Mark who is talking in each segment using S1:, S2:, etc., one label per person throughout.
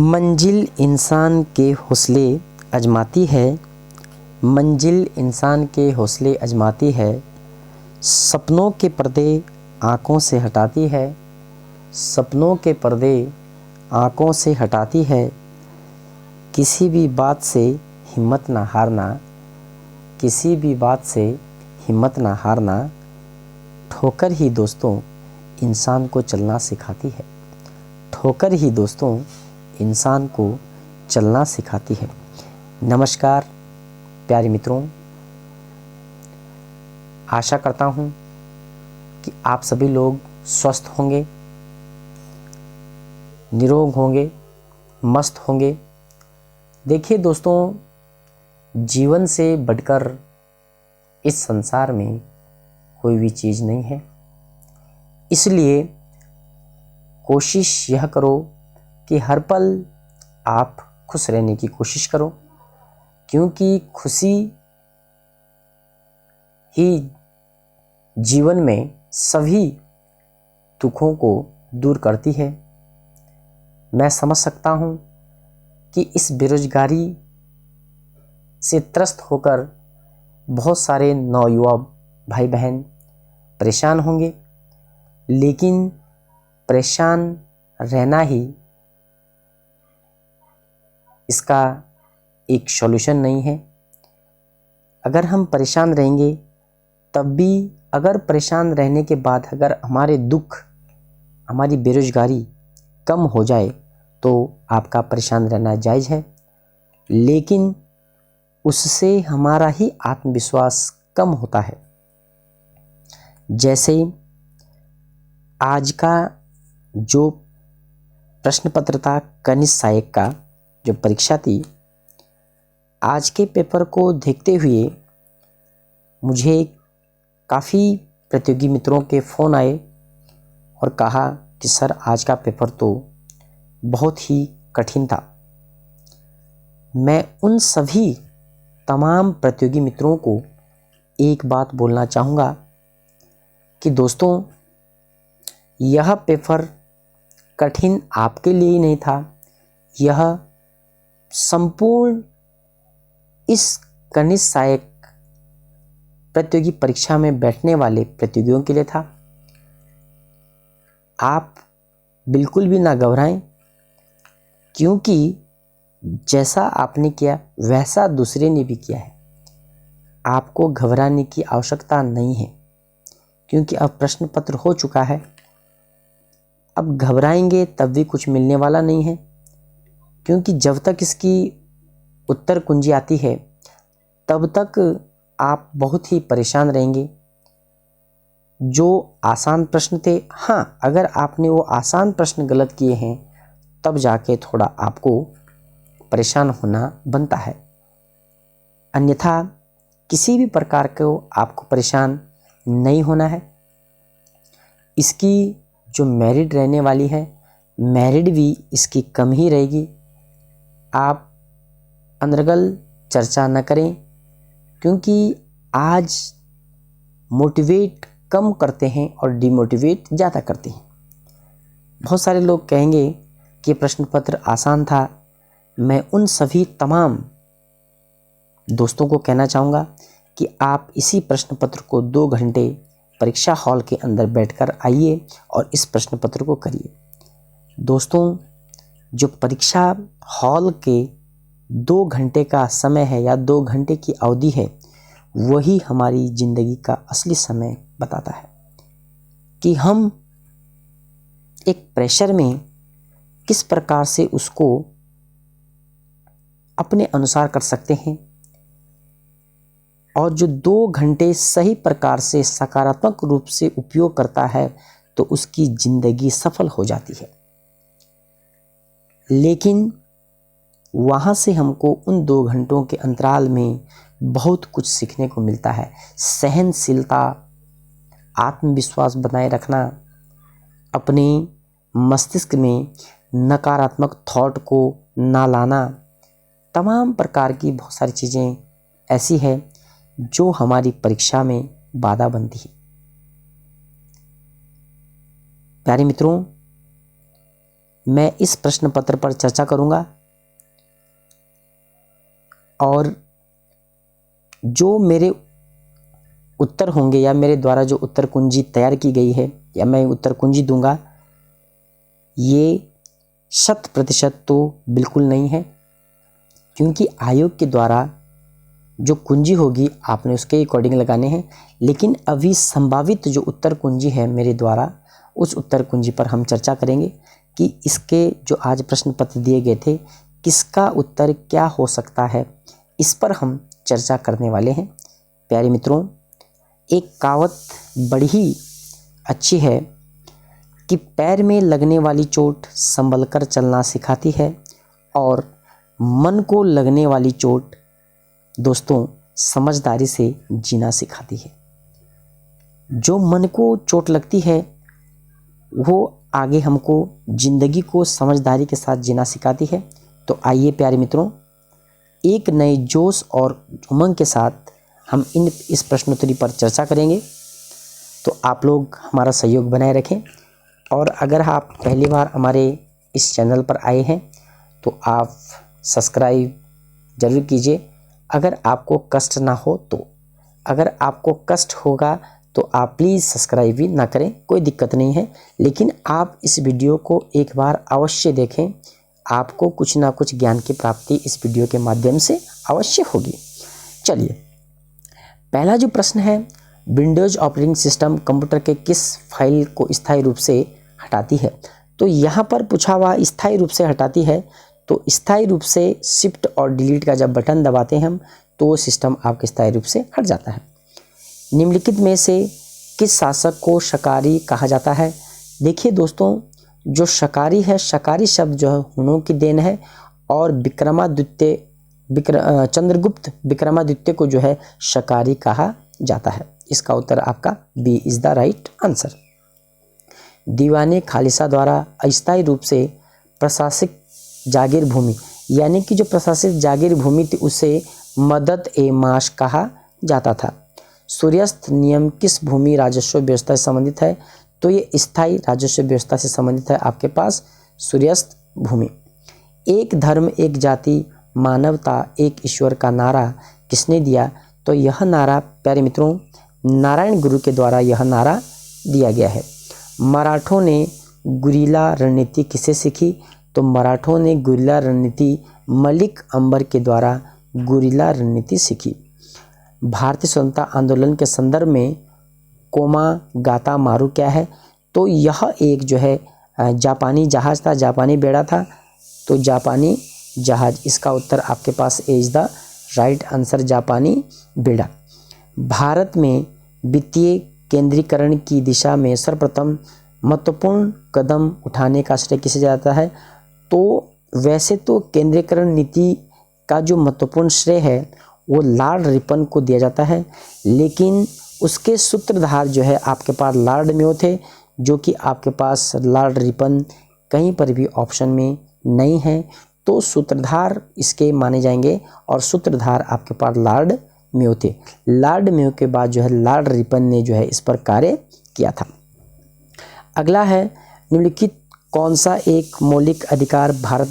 S1: मंजिल इंसान के हौसले आजमाती है, मंजिल इंसान के हौसले आजमाती है, सपनों के पर्दे आँखों से हटाती है, सपनों के पर्दे आँखों से हटाती है। किसी भी बात से हिम्मत ना हारना, किसी भी बात से हिम्मत ना हारना, ठोकर ही दोस्तों इंसान को चलना सिखाती है, ठोकर ही दोस्तों इंसान को चलना सिखाती है। नमस्कार प्यारे मित्रों, आशा करता हूँ कि आप सभी लोग स्वस्थ होंगे, निरोग होंगे, मस्त होंगे। देखिए दोस्तों, जीवन से बढ़कर इस संसार में कोई भी चीज़ नहीं है, इसलिए कोशिश यह करो कि हर पल आप खुश रहने की कोशिश करो, क्योंकि खुशी ही जीवन में सभी दुखों को दूर करती है। मैं समझ सकता हूँ कि इस बेरोजगारी से त्रस्त होकर बहुत सारे नौयुवा भाई बहन परेशान होंगे, लेकिन परेशान रहना ही इसका एक सॉल्यूशन नहीं है। अगर हम परेशान रहेंगे तब भी, अगर परेशान रहने के बाद अगर हमारे दुख, हमारी बेरोजगारी कम हो जाए तो आपका परेशान रहना जायज़ है, लेकिन उससे हमारा ही आत्मविश्वास कम होता है। जैसे आज का जो प्रश्न पत्र था कनिष्ठ सहायक का, जो परीक्षा थी, आज के पेपर को देखते हुए मुझे काफ़ी प्रतियोगी मित्रों के फ़ोन आए और कहा कि सर आज का पेपर तो बहुत ही कठिन था। मैं उन सभी तमाम प्रतियोगी मित्रों को एक बात बोलना चाहूँगा कि दोस्तों, यह पेपर कठिन आपके लिए ही नहीं था, यह संपूर्ण इस कनिष्ठ सहायक प्रतियोगी परीक्षा में बैठने वाले प्रतियोगियों के लिए था। आप बिल्कुल भी ना घबराएं, क्योंकि जैसा आपने किया वैसा दूसरे ने भी किया है। आपको घबराने की आवश्यकता नहीं है, क्योंकि अब प्रश्न पत्र हो चुका है। अब घबराएंगे तब भी कुछ मिलने वाला नहीं है, क्योंकि जब तक इसकी उत्तर कुंजी आती है तब तक आप बहुत ही परेशान रहेंगे। जो आसान प्रश्न थे, हाँ, अगर आपने वो आसान प्रश्न गलत किए हैं तब जाके थोड़ा आपको परेशान होना बनता है, अन्यथा किसी भी प्रकार को आपको परेशान नहीं होना है। इसकी जो मेरिट रहने वाली है, मेरिट भी इसकी कम ही रहेगी। आप अनर्गल चर्चा न करें, क्योंकि आज मोटिवेट कम करते हैं और डिमोटिवेट ज़्यादा करते हैं। बहुत सारे लोग कहेंगे कि प्रश्न पत्र आसान था। मैं उन सभी तमाम दोस्तों को कहना चाहूँगा कि आप इसी प्रश्न पत्र को 2 घंटे परीक्षा हॉल के अंदर बैठकर आइए और इस प्रश्न पत्र को करिए। दोस्तों, जो परीक्षा हॉल के 2 घंटे का समय है या 2 घंटे की अवधि है, वही हमारी ज़िंदगी का असली समय बताता है कि हम एक प्रेशर में किस प्रकार से उसको अपने अनुसार कर सकते हैं, और जो 2 घंटे सही प्रकार से सकारात्मक रूप से उपयोग करता है तो उसकी ज़िंदगी सफल हो जाती है। लेकिन वहाँ से हमको उन 2 घंटों के अंतराल में बहुत कुछ सीखने को मिलता है। सहनशीलता, आत्मविश्वास बनाए रखना, अपने मस्तिष्क में नकारात्मक थॉट को ना लाना, तमाम प्रकार की बहुत सारी चीज़ें ऐसी है जो हमारी परीक्षा में बाधा बनती है। प्यारे मित्रों, मैं इस प्रश्न पत्र पर चर्चा करूंगा और जो मेरे उत्तर होंगे या मेरे द्वारा जो उत्तर कुंजी तैयार की गई है या मैं उत्तर कुंजी दूंगा, ये 100% तो बिल्कुल नहीं है, क्योंकि आयोग के द्वारा जो कुंजी होगी आपने उसके अकॉर्डिंग लगाने हैं। लेकिन अभी संभावित जो उत्तर कुंजी है मेरे द्वारा, उस उत्तर कुंजी पर हम चर्चा करेंगे कि इसके जो आज प्रश्न पत्र दिए गए थे किसका उत्तर क्या हो सकता है, इस पर हम चर्चा करने वाले हैं। प्यारे मित्रों, एक कहावत बड़ी ही अच्छी है कि पैर में लगने वाली चोट संभल कर चलना सिखाती है और मन को लगने वाली चोट दोस्तों समझदारी से जीना सिखाती है। जो मन को चोट लगती है वो आगे हमको जिंदगी को समझदारी के साथ जीना सिखाती है। तो आइए प्यारे मित्रों, एक नए जोश और उमंग के साथ हम इस प्रश्नोत्तरी पर चर्चा करेंगे। तो आप लोग हमारा सहयोग बनाए रखें और अगर आप पहली बार हमारे इस चैनल पर आए हैं तो आप सब्सक्राइब जरूर कीजिए। अगर आपको कष्ट ना हो तो, अगर आपको कष्ट होगा तो आप प्लीज़ सब्सक्राइब भी ना करें, कोई दिक्कत नहीं है, लेकिन आप इस वीडियो को एक बार अवश्य देखें। आपको कुछ ना कुछ ज्ञान की प्राप्ति इस वीडियो के माध्यम से अवश्य होगी। चलिए, पहला जो प्रश्न है, विंडोज ऑपरेटिंग सिस्टम कंप्यूटर के किस फाइल को स्थायी रूप से हटाती है? तो यहाँ पर पूछा हुआ स्थायी रूप से हटाती है, तो स्थायी रूप से शिफ्ट और डिलीट का जब बटन दबाते हैं हम तो वो सिस्टम आपके स्थायी रूप से हट जाता है। निम्नलिखित में से किस शासक को शकारी कहा जाता है? देखिए दोस्तों, जो शकारी है, शकारी शब्द जो है हुनों की देन है और चंद्रगुप्त विक्रमादित्य को जो है शकारी कहा जाता है। इसका उत्तर आपका B is the right answer. Diwane Khalsa द्वारा अस्थायी रूप से प्रशासित जागीर भूमि, यानी कि जो प्रशासित जागीर भूमि थी उसे मदद ए माश कहा जाता था। सूर्यास्त नियम किस भूमि राजस्व व्यवस्था से संबंधित है? तो ये स्थायी राजस्व व्यवस्था से संबंधित है आपके पास सूर्यास्त भूमि। एक धर्म एक जाति मानवता एक ईश्वर का नारा किसने दिया? तो यह नारा प्यारे मित्रों नारायण गुरु के द्वारा यह नारा दिया गया है। मराठों ने गुरिल्ला रणनीति किसे सीखी? तो मराठों ने गुरिल्ला रणनीति मलिक अंबर के द्वारा गुरिल्ला रणनीति सीखी। भारतीय स्वतंत्रता आंदोलन के संदर्भ में कोमा गाता मारू क्या है? तो यह एक जो है जापानी जहाज था, जापानी बेड़ा था, तो जापानी जहाज, इसका उत्तर आपके पास ए इज द राइट आंसर, जापानी बेड़ा। भारत में वित्तीय केंद्रीकरण की दिशा में सर्वप्रथम महत्वपूर्ण कदम उठाने का श्रेय किसे जाता है? तो वैसे तो केंद्रीकरण नीति का जो महत्वपूर्ण श्रेय है वो लॉर्ड रिपन को दिया जाता है, लेकिन उसके सूत्रधार जो है आपके पास लॉर्ड मेयो थे, जो कि आपके पास लॉर्ड रिपन कहीं पर भी ऑप्शन में नहीं है। तो सूत्रधार इसके माने जाएंगे और सूत्रधार आपके पास लॉर्ड मेयो थे। लॉर्ड मेयो के बाद जो है लॉर्ड रिपन ने जो है इस पर कार्य किया था। अगला है, निम्नलिखित कौन सा एक मौलिक अधिकार भारत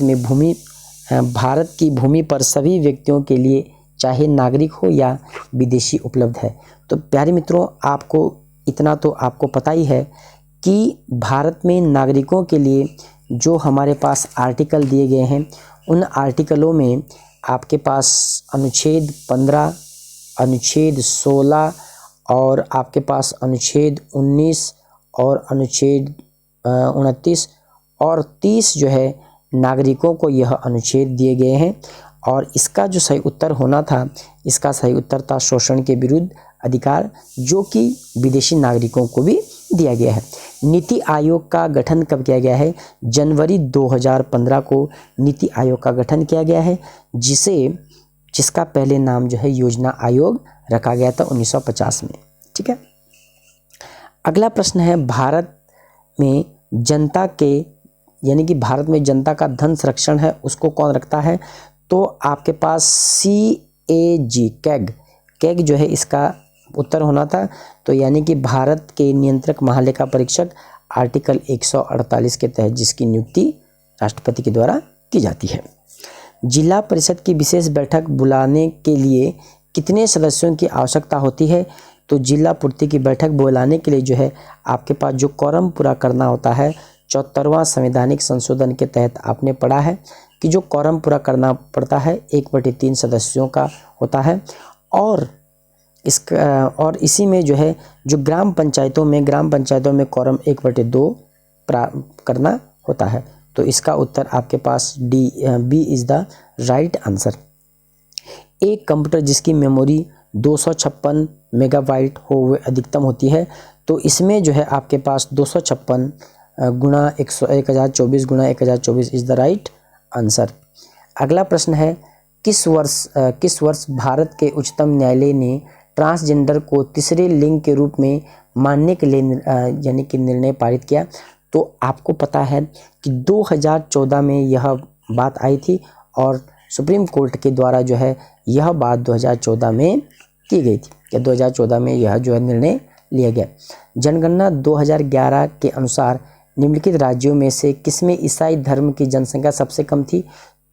S1: की भूमि पर सभी व्यक्तियों के लिए चाहे नागरिक हो या विदेशी उपलब्ध है? तो प्यारे मित्रों, आपको इतना तो आपको पता ही है कि भारत में नागरिकों के लिए जो हमारे पास आर्टिकल दिए गए हैं, उन आर्टिकलों में आपके पास अनुच्छेद 15, अनुच्छेद 16 और आपके पास अनुच्छेद 19 और अनुच्छेद 29 और 30 जो है नागरिकों को यह अनुच्छेद दिए गए हैं। और इसका जो सही उत्तर होना था, इसका सही उत्तर था शोषण के विरुद्ध अधिकार, जो कि विदेशी नागरिकों को भी दिया गया है। नीति आयोग का गठन कब किया गया है? जनवरी 2015 को नीति आयोग का गठन किया गया है, जिसका पहले नाम जो है योजना आयोग रखा गया था 1950 में। ठीक है, अगला प्रश्न है, भारत में जनता के यानी कि भारत में जनता का धन संरक्षण है उसको कौन रखता है? तो आपके पास CAG कैग जो है इसका उत्तर होना था। तो यानी कि भारत के नियंत्रक महालेखा परीक्षक आर्टिकल 148 के तहत जिसकी नियुक्ति राष्ट्रपति के द्वारा की जाती है। जिला परिषद की विशेष बैठक बुलाने के लिए कितने सदस्यों की आवश्यकता होती है? तो जिला पूर्ति की बैठक बुलाने के लिए जो है आपके पास जो quorum पूरा करना होता है, 74वां संवैधानिक संशोधन के तहत आपने पढ़ा है कि जो quorum पूरा करना पड़ता है 1/3 सदस्यों का होता है। और इसी में जो है जो ग्राम पंचायतों में quorum 1/2 करना होता है। तो इसका उत्तर आपके पास B is the right answer. एक कंप्यूटर जिसकी मेमोरी 256 मेगाबाइट हो वह अधिकतम होती है, तो इसमें जो है आपके पास 256 गुणा 1024 गुणा 1024 इज़ द राइट आंसर। अगला प्रश्न है किस वर्ष भारत के उच्चतम न्यायालय ने ट्रांसजेंडर को तीसरे लिंग के रूप में मानने के लिए यानी कि निर्णय पारित किया? तो आपको पता है कि 2014 में यह बात आई थी और सुप्रीम कोर्ट के द्वारा जो है यह बात 2014 में की गई थी कि 2014 में यह जो है निर्णय लिया गया। जनगणना 2011 के अनुसार निम्नलिखित राज्यों में से किसमें ईसाई धर्म की जनसंख्या सबसे कम थी?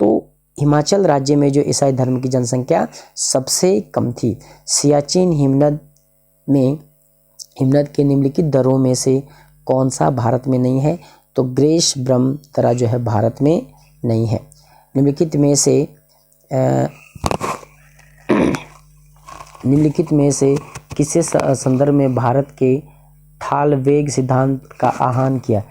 S1: तो हिमाचल राज्य में जो ईसाई धर्म की जनसंख्या सबसे कम थी। सियाचिन हिमनद के निम्नलिखित दर्रों में से कौन सा भारत में नहीं है? तो ग्रेस ब्रह्मदरा जो है भारत में नहीं है। निम्नलिखित में से किससे संदर्भ में भारत के थालवेग सिद्धांत का आह्वान किया?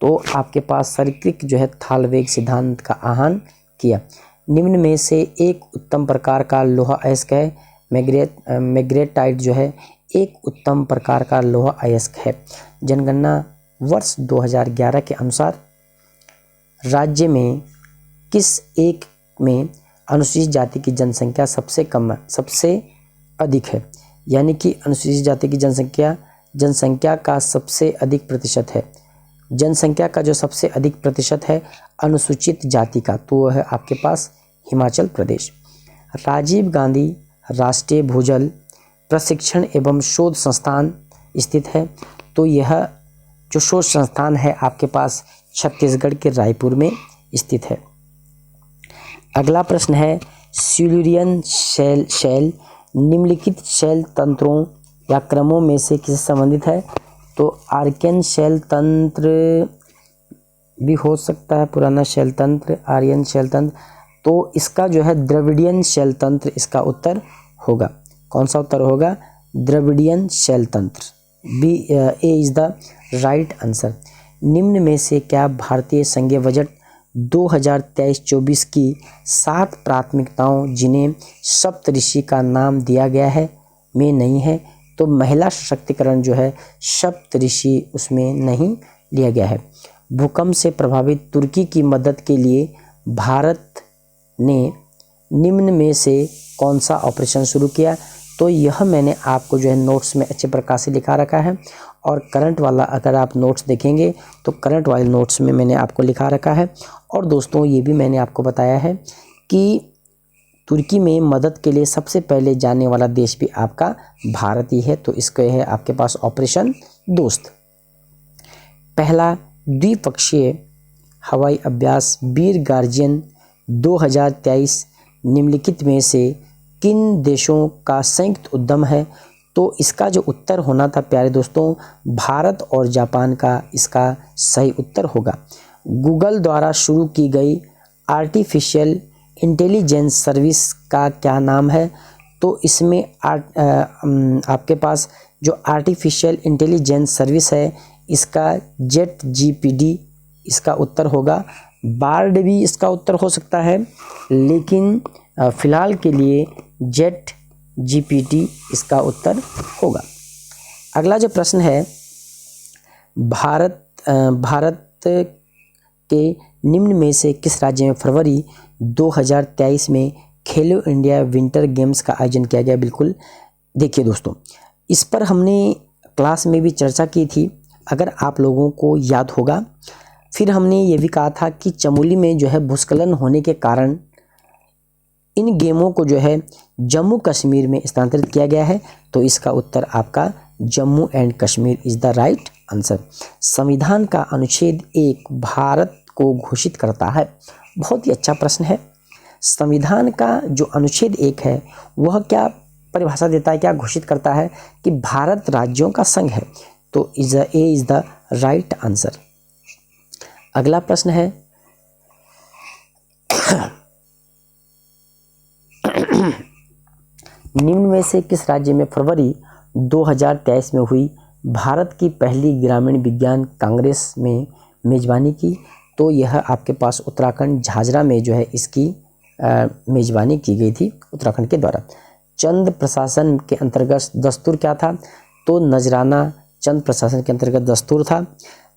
S1: तो आपके पास सरक्रिक जो है थालवेग सिद्धांत का आह्वान किया। निम्न में से एक उत्तम प्रकार का लोहा अयस्क है। मैग्नेटाइट जो है एक उत्तम प्रकार का लोहा अयस्क है। जनगणना वर्ष 2011 के अनुसार राज्य में किस एक में अनुसूचित जाति की जनसंख्या सबसे अधिक है? यानी कि अनुसूचित जाति की जनसंख्या का सबसे अधिक प्रतिशत है। जनसंख्या का जो सबसे अधिक प्रतिशत है अनुसूचित जाति का, तो वह है आपके पास हिमाचल प्रदेश। राजीव गांधी राष्ट्रीय भूजल प्रशिक्षण एवं शोध संस्थान स्थित है, तो यह जो शोध संस्थान है आपके पास छत्तीसगढ़ के रायपुर में स्थित है। अगला प्रश्न है सिल्यूरियन शैल निम्नलिखित शैल तंत्रों या क्रमों में से किससे संबंधित है? तो आर्कियन शैल तंत्र भी हो सकता है, पुराना शैल तंत्र, आर्यन शैल तंत्र, तो इसका जो है द्रविडियन शैल तंत्र इसका उत्तर होगा। कौन सा उत्तर होगा? द्रविडियन शैल तंत्र, B A is the right answer. निम्न में से क्या भारतीय संघीय बजट 2023-24 की 7 प्राथमिकताओं जिन्हें सप्तऋषि का नाम दिया गया है में नहीं है? तो महिला सशक्तिकरण जो है सप्तऋषि उसमें नहीं लिया गया है। भूकंप से प्रभावित तुर्की की मदद के लिए भारत ने निम्न में से कौन सा ऑपरेशन शुरू किया? तो यह मैंने आपको जो है नोट्स में अच्छे प्रकार से लिखा रखा है और करंट वाला अगर आप नोट्स देखेंगे तो करंट वाले नोट्स में मैंने आपको लिखा रखा है। और दोस्तों ये भी मैंने आपको बताया है कि तुर्की में मदद के लिए सबसे पहले जाने वाला देश भी आपका भारत ही है, तो इसका है आपके पास ऑपरेशन दोस्त। पहला द्विपक्षीय हवाई अभ्यास वीर गार्जियन 2023 निम्नलिखित में से किन देशों का संयुक्त उद्यम है? तो इसका जो उत्तर होना था प्यारे दोस्तों भारत और जापान का इसका सही उत्तर होगा। गूगल द्वारा शुरू की गई आर्टिफिशियल इंटेलिजेंस सर्विस का क्या नाम है? तो इसमें आपके पास जो आर्टिफिशियल इंटेलिजेंस सर्विस है इसका ChatGPT इसका उत्तर होगा। बार्ड भी इसका उत्तर हो सकता है, लेकिन फिलहाल के लिए ChatGPT इसका उत्तर होगा। अगला जो प्रश्न है भारत के निम्न में से किस राज्य में फरवरी 2023 में खेलो इंडिया विंटर गेम्स का आयोजन किया गया? बिल्कुल देखिए दोस्तों, इस पर हमने क्लास में भी चर्चा की थी, अगर आप लोगों को याद होगा। फिर हमने ये भी कहा था कि चमोली में जो है भूस्खलन होने के कारण इन गेमों को जो है जम्मू कश्मीर में स्थानांतरित किया गया है, तो इसका उत्तर आपका Jammu and Kashmir is the right answer. संविधान का अनुच्छेद 1 भारत को घोषित करता है? बहुत ही अच्छा प्रश्न है। संविधान का जो अनुच्छेद 1 है वह क्या परिभाषा देता है, क्या घोषित करता है कि भारत राज्यों का संघ है। तो ए इज द राइट आंसर। अगला प्रश्न है निम्न में से किस राज्य में फरवरी 2023 में हुई भारत की पहली ग्रामीण विज्ञान कांग्रेस में मेजबानी की? तो यह आपके पास उत्तराखंड झाझरा में जो है इसकी मेजबानी की गई थी उत्तराखंड के द्वारा। चंद प्रशासन के अंतर्गत दस्तूर क्या था? तो नजराना चंद प्रशासन के अंतर्गत दस्तूर था।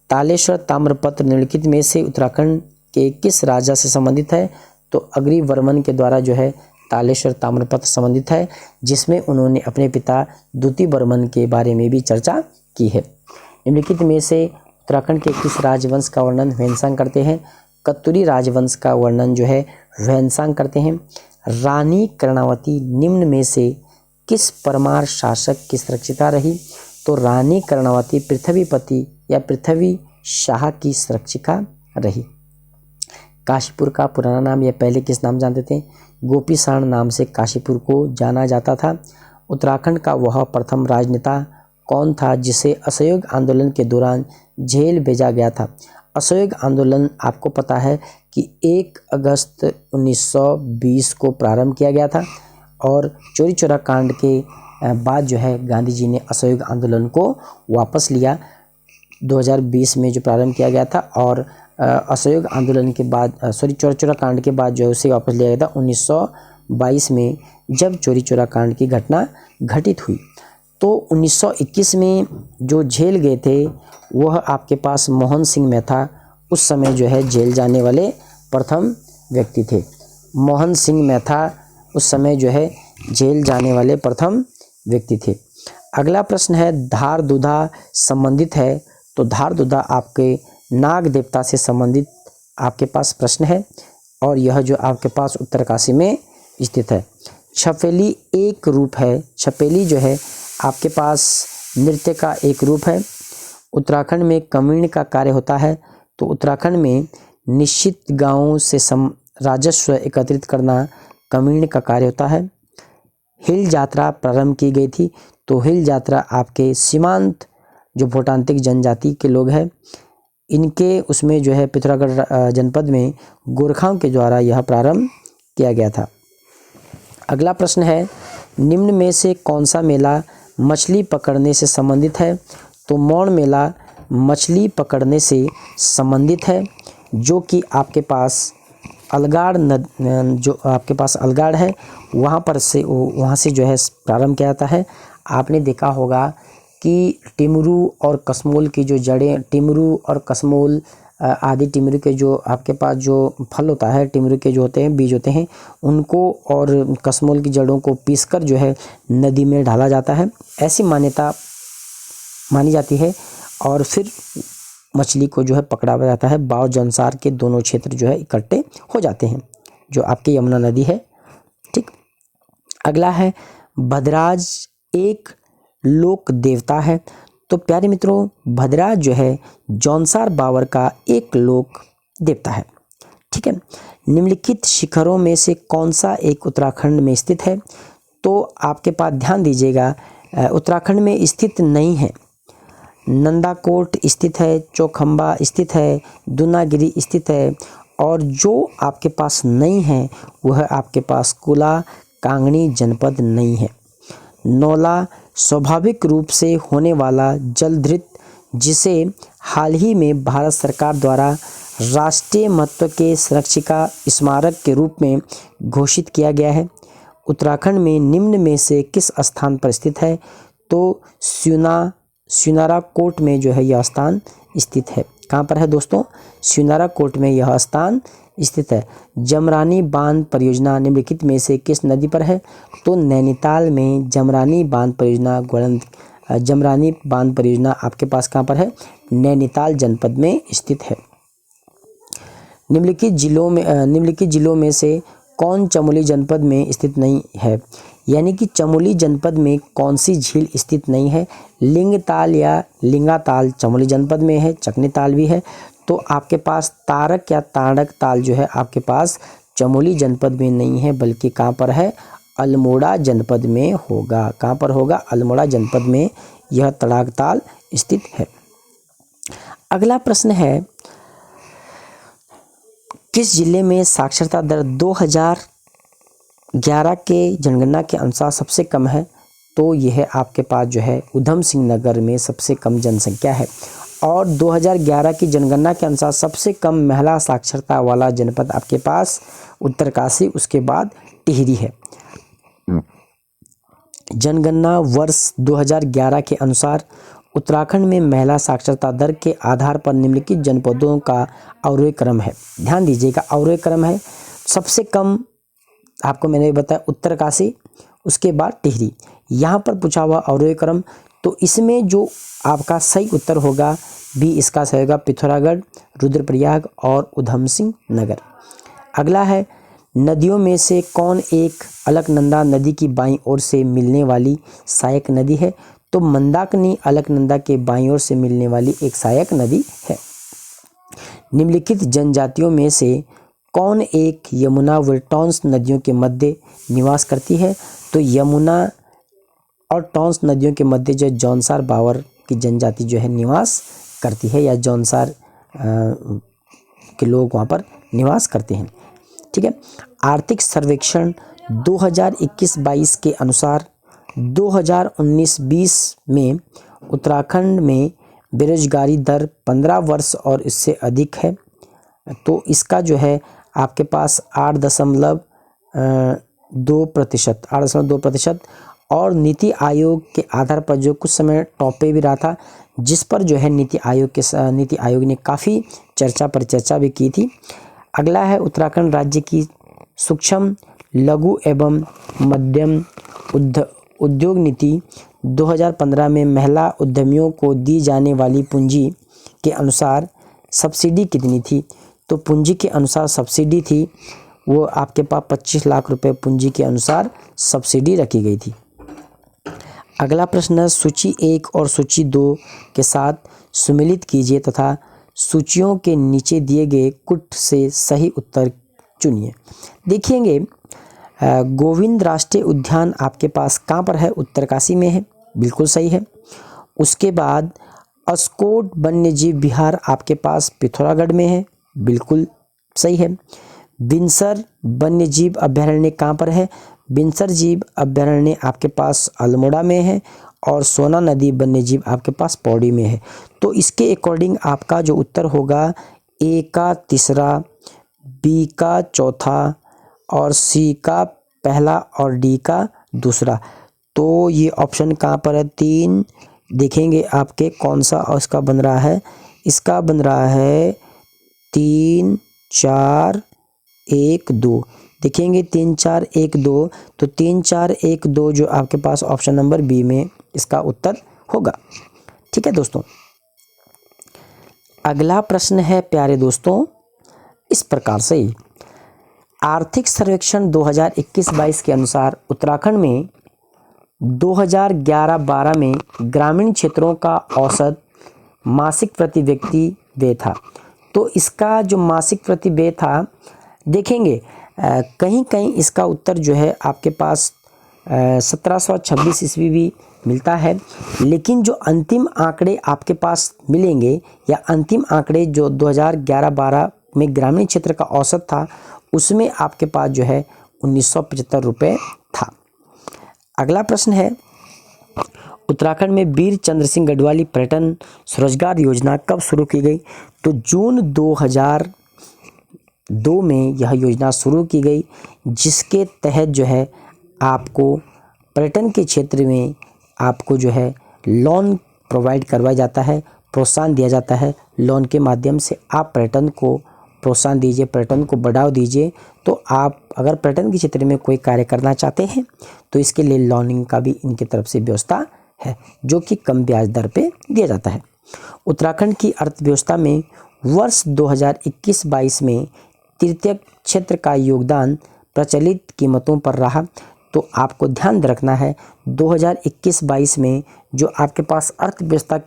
S1: तालेश्वर ताम्रपत्र निम्नलिखित में से उत्तराखंड के किस राजा से संबंधित है? तो अग्रिवर्मन के द्वारा जो है तालेश्वर ताम्रपत्र संबंधित है, जिसमें उन्होंने अपने पिता द्वितीय वर्मन के बारे में भी चर्चा की है। निम्नलिखित में से उत्तराखंड के किस राजवंश का वर्णन ह्वेनसांग करते हैं? कत्यूरी राजवंश का वर्णन जो है ह्वेनसांग करते हैं। रानी कर्णावती निम्न में से किस परमार शासक की सुरक्षिता रही? तो रानी कर्णावती पृथ्वीपति या पृथ्वी शाह की सुरक्षिका रही। काशीपुर का पुराना नाम या पहले किस नाम जानते थे? गोपीसाण नाम से काशीपुर को जाना जाता था। उत्तराखंड का वह प्रथम राजनेता कौन था जिसे असहयोग आंदोलन के दौरान जेल भेजा गया था? असहयोग आंदोलन आपको पता है कि 1 अगस्त 1920 को प्रारंभ किया गया था और चौरी चौरा कांड के बाद जो है गांधी जी ने असहयोग आंदोलन को वापस लिया। 2020 में जो प्रारंभ किया गया था और असहयोग आंदोलन के बाद चौरी चौरा कांड के बाद जो है उसे वापस लिया गया था 1922 में, जब चौरी चौरा कांड की घटना घटित हुई। तो 1921 में जो जेल गए थे वह आपके पास मोहन सिंह मेहता उस समय जो है जेल जाने वाले प्रथम व्यक्ति थे। मोहन सिंह मेहता उस समय जो है जेल जाने वाले प्रथम व्यक्ति थे। अगला प्रश्न है धारदुधा संबंधित है? तो धारदुधा आपके नाग देवता से संबंधित आपके पास प्रश्न है और यह जो आपके पास उत्तरकाशी में स्थित है। छपेली एक रूप है। छपेली जो है आपके पास नृत्य का एक रूप है। उत्तराखंड में कमीण का कार्य होता है। तो उत्तराखंड में निश्चित गांवों से राजस्व एकत्रित करना कमीण का कार्य होता है। हिल यात्रा प्रारंभ की गई थी। तो हिल यात्रा आपके सीमांत जो भोटांतिक जनजाति के लोग हैं इनके उसमें जो है पिथौरागढ़ जनपद में गोरखाओं के द्वारा यह प्रारंभ किया गया था। अगला प्रश्न है निम्न में से कौन सा मेला मछली पकड़ने से संबंधित है? तो मौन मेला मछली पकड़ने से संबंधित है, जो कि आपके पास अलगाड़ जो आपके पास अलगाड़ है वहाँ से जो है प्रारंभ किया जाता है। आपने देखा होगा कि टिमरू और कसमोल की जो जड़ें, टिमरू और कसमोल आदि टिमरू के जो आपके पास जो फल होता है, टिमरू के जो होते हैं बीज होते हैं उनको और कसमोल की जड़ों को पीसकर जो है नदी में डाला जाता है, ऐसी मान्यता मानी जाती है और फिर मछली को जो है पकड़ा जाता है। बाव जंसार के दोनों क्षेत्र जो है इकट्ठे हो जाते हैं, जो आपकी यमुना नदी है। ठीक, अगला है भद्राज एक लोक देवता है। तो प्यारे मित्रों, भद्राज जो है जौनसार बावर का एक लोक देवता है। ठीक है, निम्नलिखित शिखरों में से कौन सा एक उत्तराखंड में स्थित है? तो आपके पास ध्यान दीजिएगा, उत्तराखंड में स्थित नहीं है। नंदाकोट स्थित है, चौखंबा स्थित है, दुनागिरी स्थित है और जो आपके पास नहीं है वह आपके पास कुला कांगड़ी जनपद नहीं है। नौला स्वाभाविक रूप से होने वाला जलधृत, जिसे हाल ही में भारत सरकार द्वारा राष्ट्रीय महत्व के संरक्षिका स्मारक के रूप में घोषित किया गया है, उत्तराखंड में निम्न में से किस स्थान पर स्थित है? तो स्यूनारा कोट में जो है यह स्थान स्थित है। कहाँ पर है दोस्तों? स्यूनारा कोट में यह स्थान स्थित है। जमरानी बांध परियोजना निम्नलिखित में से किस नदी पर है? तो नैनीताल में जमरानी बांध परियोजना जमरानी बांध परियोजना आपके पास कहाँ पर है? नैनीताल जनपद में स्थित है। निम्नलिखित जिलों में से कौन चमोली जनपद में स्थित नहीं है? यानी कि चमोली जनपद में कौन सी झील स्थित नहीं है? लिंगताल या लिंगाताल चमोली जनपद में है, चकनीताल भी है। तो आपके पास तारक या ताड़क ताल जो है आपके पास चमोली जनपद में नहीं है, बल्कि कहाँ पर है, अल्मोड़ा जनपद में होगा। कहाँ पर होगा, अल्मोड़ा जनपद में यह तड़ाक ताल स्थित है। अगला प्रश्न है, किस जिले में साक्षरता दर 2011 के जनगणना के अनुसार सबसे कम है? तो यह आपके पास जो है उधम सिंह नगर में सबसे कम जनसंख्या है। और 2011 की जनगणना के अनुसार सबसे कम महिला साक्षरता वाला जनपद आपके पास उत्तरकाशी, उसके बाद टिहरी है। जनगणना वर्ष 2011 के अनुसार उत्तराखंड में महिला साक्षरता दर के आधार पर निम्नलिखित जनपदों का अवरोही क्रम है। ध्यान दीजिएगा, अवरोही क्रम है। सबसे कम आपको मैंने बताया उत्तरकाशी, उसके बाद टिहरी। यहाँ पर पूछा हुआ अवरोही क्रम, तो इसमें जो आपका सही उत्तर होगा बी, इसका सही होगा पिथौरागढ़, रुद्रप्रयाग और उधम सिंह नगर। अगला है, नदियों में से कौन एक अलकनंदा नदी की बाईं ओर से मिलने वाली सहायक नदी है? तो मंदाकिनी अलकनंदा के बाईं ओर से मिलने वाली एक सहायक नदी है। निम्नलिखित जनजातियों में से कौन एक यमुना व टॉन्स नदियों के मध्य निवास करती है? तो यमुना और टॉन्स नदियों के मध्य जो जौनसार बावर की जनजाति जो है निवास करती है, या जौनसार के लोग वहाँ पर निवास करते हैं। ठीक है। आर्थिक सर्वेक्षण 2021-22 के अनुसार 2019-20 में उत्तराखंड में बेरोजगारी दर 15 वर्ष और इससे अधिक है। तो इसका जो है आपके पास 8.2% और नीति आयोग के आधार पर जो कुछ समय टॉप पे भी रहा था, जिस पर जो है नीति आयोग ने काफ़ी परिचर्चा भी की थी। अगला है, उत्तराखंड राज्य की सूक्ष्म लघु एवं मध्यम उद्योग नीति 2015 में महिला उद्यमियों को दी जाने वाली पूंजी के अनुसार सब्सिडी कितनी थी? तो पूंजी के अनुसार सब्सिडी थी वो आपके पास 25 लाख रुपए पूंजी के अनुसार सब्सिडी रखी गई थी। अगला प्रश्न, सूची 1 और सूची 2 के साथ सुमेलित कीजिए तथा सूचियों के नीचे दिए गए कुछ से सही उत्तर चुनिए। देखिएंगे, गोविंद राष्ट्रीय उद्यान आपके पास कहाँ पर है? उत्तरकाशी में है, बिल्कुल सही है। उसके बाद अस्कोट वन्यजीव विहार आपके पास पिथौरागढ़ में है, बिल्कुल सही है। बिनसर वन्यजीव अभयारण्य कहाँ पर है? बिनसर जीव अभयारण्य आपके पास अल्मोड़ा में है। और सोना नदी वन्यजीव आपके पास पौड़ी में है। तो इसके अकॉर्डिंग आपका जो उत्तर होगा ए का तीसरा, बी का चौथा और सी का पहला और डी का दूसरा। तो ये ऑप्शन कहाँ पर है? 3 देखेंगे आपके कौन सा और इसका बन रहा है, इसका बन रहा है 3 4 1 2। देखेंगे 3 4 1 2, तो 3 4 1 2 जो आपके पास ऑप्शन नंबर बी में इसका उत्तर होगा। ठीक है दोस्तों, अगला प्रश्न है प्यारे दोस्तों इस प्रकार से, आर्थिक सर्वेक्षण 2021-22 के अनुसार उत्तराखंड में 2011-12 में ग्रामीण क्षेत्रों का औसत मासिक प्रति व्यक्ति व्यय था। तो इसका जो मासिक प्रति व्यय था, देखेंगे कहीं कहीं इसका उत्तर जो है आपके पास 1726 ईस्वी भी मिलता है, लेकिन जो अंतिम आंकड़े आपके पास मिलेंगे या अंतिम आंकड़े जो 2011-12 में ग्रामीण क्षेत्र का औसत था, उसमें आपके पास जो है 1975 रुपये था। अगला प्रश्न है, उत्तराखंड में वीर चंद्र सिंह गढ़वाली पर्यटन स्वरोजगार योजना कब शुरू की गई? तो जून 2002 में यह योजना शुरू की गई, जिसके तहत जो है आपको पर्यटन के क्षेत्र में आपको जो है लोन प्रोवाइड करवाया जाता है, प्रोत्साहन दिया जाता है। लोन के माध्यम से आप पर्यटन को प्रोत्साहन दीजिए, पर्यटन को बढ़ावा दीजिए। तो आप अगर पर्यटन के क्षेत्र में कोई कार्य करना चाहते हैं तो इसके लिए लोनिंग का भी इनकी तरफ से व्यवस्था है, जो कि कम ब्याज दर पे दिया जाता है। उत्तराखंड की अर्थव्यवस्था में वर्ष 2021-22 में तृतीय क्षेत्र का योगदान प्रचलित कीमतों पर रहा। तो आपको ध्यान रखना है 2021-22 में जो आपके पास अर्थव्यवस्था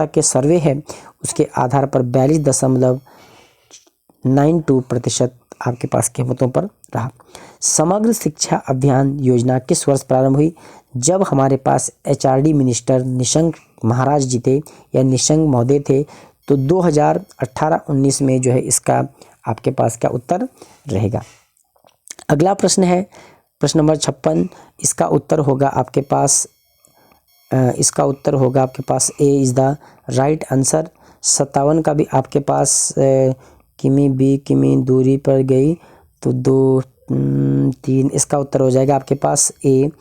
S1: के सर्वे है उसके आधार पर 42.92% आपके पास कीमतों पर रहा। समग्र शिक्षा अभियान योजना किस वर्ष प्रारंभ हुई? जब हमारे पास HRD मिनिस्टर निशंक महाराज जी थे या निशंक महोदय थे, तो 2018-19 में जो है इसका आपके पास क्या उत्तर रहेगा। अगला प्रश्न है प्रश्न नंबर 56। इसका उत्तर होगा आपके पास A is the right answer. 57 का भी आपके पास किमी दूरी पर गई तो 2 3 इसका उत्तर हो जाएगा आपके पास A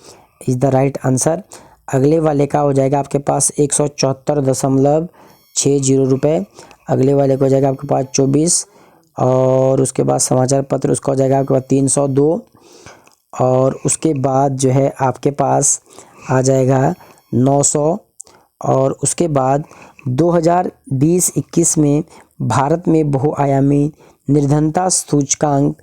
S1: is the right answer. अगले वाले का हो जाएगा आपके पास 174.60 रुपये। अगले वाले का हो जाएगा आपके पास 24 और उसके बाद समाचार पत्र उसका हो जाएगा आपके पास 302 और उसके बाद जो है आपके पास आ जाएगा 900 और उसके बाद 2020-21 में भारत में बहुआयामी निर्धनता सूचकांक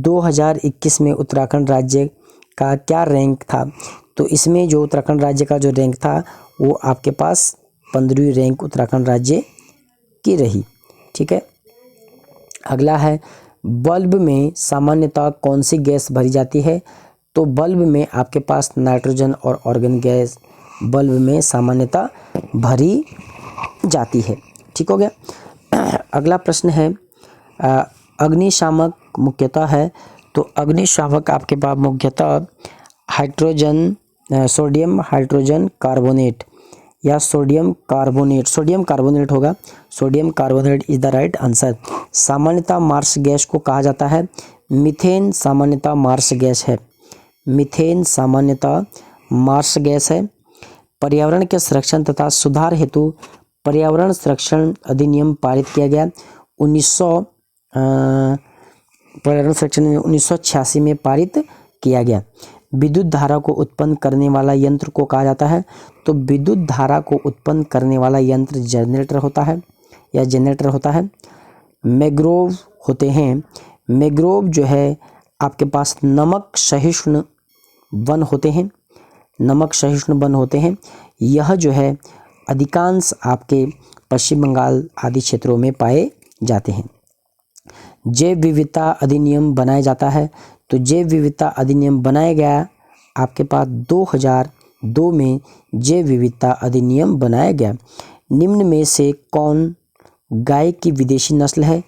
S1: 2021 में उत्तराखंड राज्य का क्या रैंक था? तो इसमें जो उत्तराखंड राज्य का जो रैंक था वो आपके पास 15वीं रैंक उत्तराखंड राज्य की रही। ठीक है। अगला है बल्ब में सामान्यतः कौन सी गैस भरी जाती है? तो बल्ब में आपके पास नाइट्रोजन और ऑर्गन गैस बल्ब में सामान्यतः भरी जाती है। ठीक हो गया। अगला प्रश्न है अग्निशामक मुख्यतः है, तो अग्निशामक आपके पास मुख्यतः सोडियम हाइड्रोजन कार्बोनेट या सोडियम कार्बोनेट होगा। Sodium carbonate is the right answer. सामान्यतः मार्स गैस को कहा जाता है मीथेन। सामान्यतः मार्स गैस है मीथेन, सामान्यतः मार्स गैस है। पर्यावरण के संरक्षण तथा सुधार हेतु पर्यावरण संरक्षण अधिनियम पारित किया गया 1986 में पारित किया गया। विद्युत धारा को उत्पन्न करने वाला यंत्र को कहा जाता है, तो विद्युत धारा को उत्पन्न करने वाला यंत्र जनरेटर होता है। मैंग्रोव होते हैं। मैंग्रोव जो है आपके पास नमक सहिष्णु वन होते हैं। यह जो है अधिकांश आपके पश्चिम बंगाल आदि क्षेत्रों में पाए जाते हैं। जैव विविधता अधिनियम बनाया जाता है, तो जैव विविधता अधिनियम बनाया गया आपके पास 2002 में जैव विविधता अधिनियम बनाया गया। निम्न में से कौन गाय की विदेशी नस्ल है?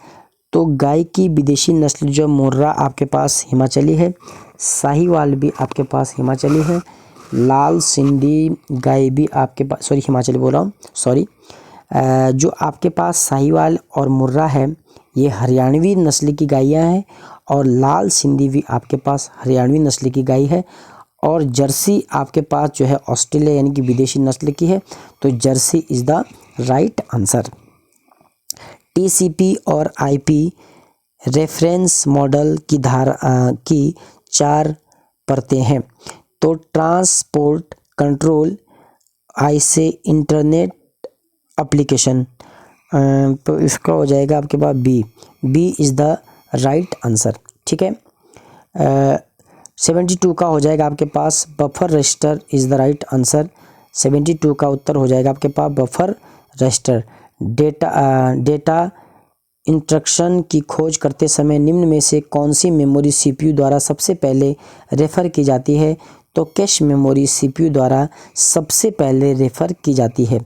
S1: तो गाय की विदेशी नस्ल जो मुर्रा आपके पास हिमाचली है, साहिवाल भी आपके पास हिमाचली है, लाल सिंधी गाय भी आपके पास हिमाचली बोल रहा हूँ जो आपके पास साहिवाल और मुर्रा है ये हरियाणवी नस्ल की गायें हैं और लाल सिंधी भी आपके पास हरियाणवी नस्ल की गाय है और जर्सी आपके पास जो है ऑस्ट्रेलिया यानी कि विदेशी नस्ल की है, तो Jersey is the right answer. TCP और IP रेफरेंस मॉडल की 4 परतें हैं, तो transport control, IC internet application, तो इसका हो जाएगा आपके पास B is the right answer. ठीक है। 72 का हो जाएगा आपके पास buffer register is the right answer. 72 का उत्तर हो जाएगा आपके पास बफर रजिस्टर। डेटा इंस्ट्रक्शन की खोज करते समय निम्न में से कौन सी मेमोरी CPU द्वारा सबसे पहले रेफ़र की जाती है? तो कैश मेमोरी CPU द्वारा सबसे पहले रेफ़र की जाती है।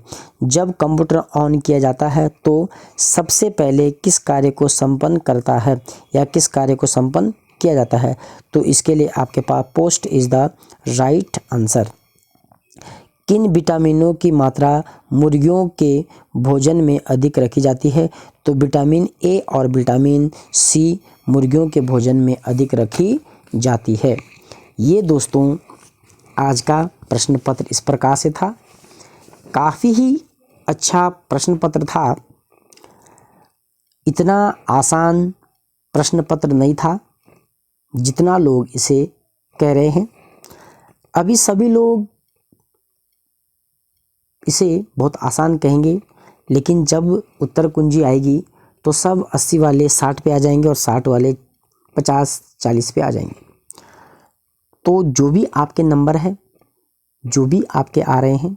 S1: जब कंप्यूटर ऑन किया जाता है तो सबसे पहले किस कार्य को संपन्न करता है या किस कार्य को संपन्न किया जाता है? तो इसके लिए आपके पास post is the right answer. किन विटामिनों की मात्रा मुर्गियों के भोजन में अधिक रखी जाती है? तो विटामिन A और विटामिन C मुर्गियों के भोजन में अधिक रखी जाती है। ये दोस्तों आज का प्रश्न पत्र इस प्रकार से था। काफ़ी ही अच्छा प्रश्न पत्र था। इतना आसान प्रश्न पत्र नहीं था जितना लोग इसे कह रहे हैं। अभी सभी लोग इसे बहुत आसान कहेंगे, लेकिन जब उत्तर कुंजी आएगी तो सब 80 वाले 60 पे आ जाएंगे और 60 वाले 50-40 पे आ जाएंगे। तो जो भी आपके नंबर है, जो भी आपके आ रहे हैं,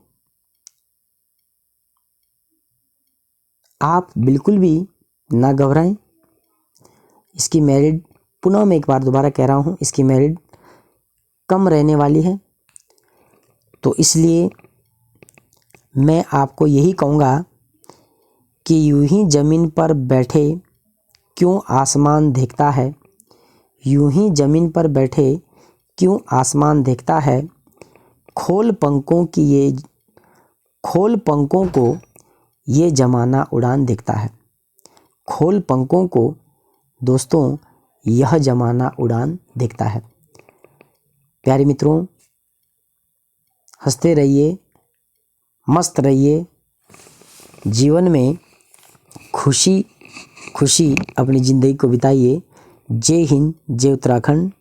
S1: आप बिल्कुल भी ना घबराएं। इसकी मेरिट, पुनः मैं एक बार दोबारा कह रहा हूं, इसकी मेरिट कम रहने वाली है। तो इसलिए मैं आपको यही कहूँगा कि यूं ही ज़मीन पर बैठे क्यों आसमान देखता है, यूं ही ज़मीन पर बैठे क्यों आसमान देखता है, खोल पंखों को ये ज़माना उड़ान देखता है। खोल पंखों को दोस्तों यह ज़माना उड़ान देखता है। प्यारे मित्रों, हंसते रहिए, मस्त रहिए, जीवन में खुशी खुशी अपनी ज़िंदगी को बिताइए। जय हिंद, जय उत्तराखंड।